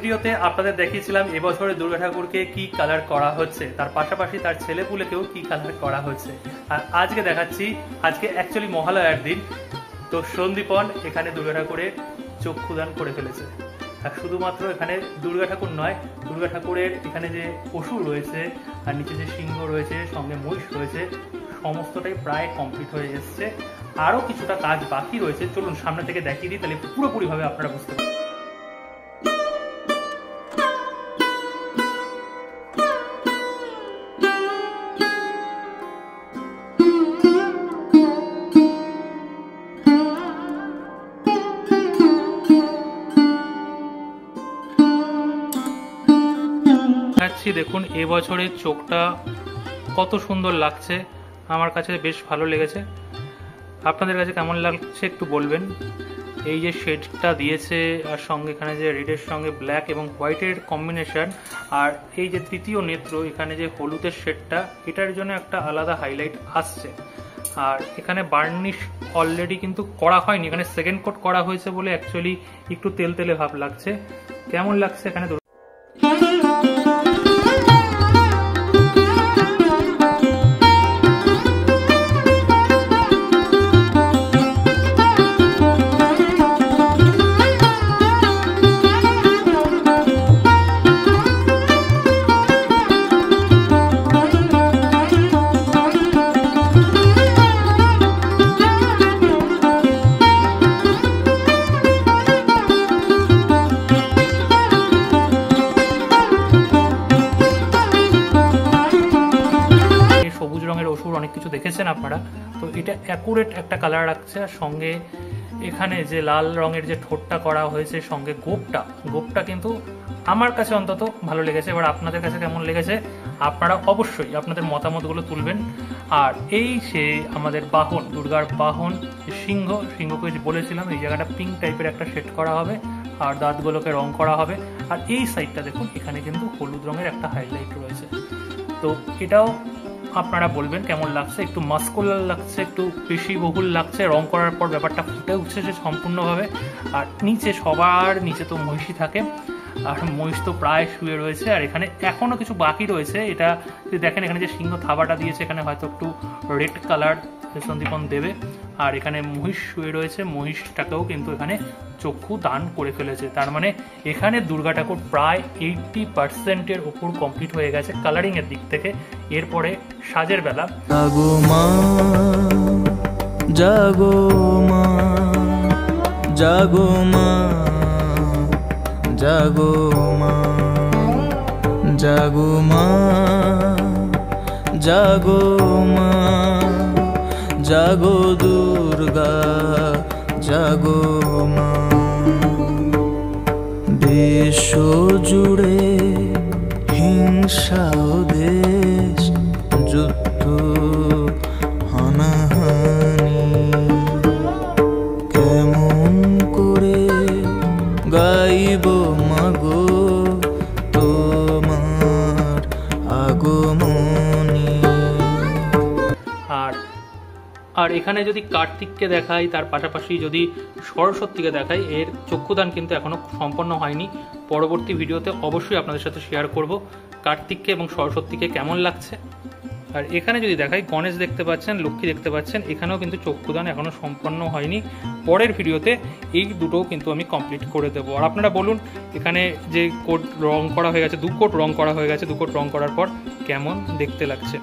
ভিডিওতে আপনাদের দেখিয়েছিলাম এবছরে দুর্গা ঠাকুরকে কি কালার করা হচ্ছে, তার পাশাপাশি তার ছেলেপুলেকেও কি কালার করা হচ্ছে। আর আজকে দেখাচ্ছি, আজকে অ্যাকচুয়ালি মহালয়ার দিন, তো সন্দীপন এখানে দুর্গা ঠাকুরের চক্ষুদান করে ফেলেছে। আর শুধুমাত্র এখানে দুর্গা ঠাকুর নয়, দুর্গা ঠাকুরের এখানে যে অসুর রয়েছে আর নিচে যে সিংহ রয়েছে, সঙ্গে মহিষ রয়েছে, সমস্তটাই প্রায় কমপ্লিট হয়ে এসছে। আরও কিছুটা কাজ বাকি রয়েছে, চলুন সামনে থেকে দেখিয়ে দিই, তাহলে পুরোপুরিভাবে আপনারা বুঝতে পারবেন। দেখুন এবছরের চোখটা কত সুন্দর লাগছে, আমার কাছে বেশ ভালো লেগেছে। আপনাদের কাছে কেমন লাগছে একটু বলবেন। এই যে শেডটা দিয়েছে আর সঙ্গে এখানে যে রেডের সঙ্গে ব্ল্যাক এবং হোয়াইটের কম্বিনেশন, আর এই যে তৃতীয় নেত্র এখানে যে হলুদের শেডটা, এটার জন্য একটা আলাদা হাইলাইট আসছে। আর এখানে বার্নিশ অলরেডি কিন্তু করা হয়নি, এখানে সেকেন্ড কোট করা হয়েছে বলে অ্যাকচুয়ালি একটু তেল তেলে ভাব লাগছে। কেমন লাগছে এখানে অনেক কিছু দেখেছেন আপনারা, তো এটা অ্যাকুরেট একটা কালার রাখছে। আর সঙ্গে এখানে যে লাল রঙের যে ঠোঁটটা করা হয়েছে, সঙ্গে গোপটা কিন্তু আমার কাছে অন্তত ভালো লেগেছে। এবার আপনাদের কাছে কেমন লেগেছে আপনারা অবশ্যই আপনাদের মতামতগুলো তুলবেন। আর এই সে আমাদের বাহন, দুর্গার বাহন সিংহকে বলেছিলাম এই জায়গাটা পিঙ্ক টাইপের একটা শেড করা হবে আর দাঁতগুলোকে রং করা হবে। আর এই সাইডটা দেখুন, এখানে কিন্তু হলুদ রঙের একটা হাইলাইট রয়েছে। তো এটাও আপনারা বলবেন কেমন লাগছে, একটু মাস্কুলার লাগছে, একটু পেশি বহুল লাগছে। রং করার পর ব্যাপারটা ফুটে উঠছে সম্পূর্ণভাবে। আর নিচে সবার নিচে তো মহিষী থাকে, আর মহিষ তো প্রায় শুয়ে রয়েছে। আর এখানে এখনো কিছু বাকি রয়েছে, এটা যদি দেখেন এখানে যে সিংহ থাবাটা দিয়েছে, এখানে হয়তো একটু রেড কালার সন্দীপন দেবে। আর এখানে মহিষ শুয়ে রয়েছে, মহিষটাকেও কিন্তু এখানে চক্ষু দান করে ফেলেছে। তার মানে এখানে দুর্গা ঠাকুর প্রায় 80%-এর ওপর কমপ্লিট হয়ে গেছে কালারিং এর দিক থেকে। এরপরে সাজের বেলা, জাগো মা জাগো মা জাগো মা জাগো মা জাগো মা জাগো মা জাগো দুর্গা জাগো মা। বিশ্ব জুড়ে হিংসা দেশ যুদ্ধ হানাহানি, কেমন করে গাইব মাগো তোমার আগমনী। আর এখানে যদি কার্তিককে দেখাই, তার পাশাপাশি যদি সরস্বতীকে দেখাই, এর চক্ষুদান কিন্তু এখনো সম্পন্ন হয়নি। পরবর্তী ভিডিওতে অবশ্যই আপনাদের সাথে শেয়ার করব কার্তিককে এবং সরস্বতীকে কেমন লাগছে। আর এখানে যদি দেখাই, গণেশ দেখতে পাচ্ছেন, লক্ষ্মী দেখতে পাচ্ছেন, এখানেও কিন্তু চক্ষুদান এখনো সম্পন্ন হয়নি। পরের ভিডিওতে এই দুটোও কিন্তু আমি কমপ্লিট করে দেবো। আর আপনারা বলুন এখানে যে কোট রং করা হয়ে গেছে, 2 কোট রং করা হয়ে গেছে, 2 কোট রং করার পর কেমন দেখতে লাগছে।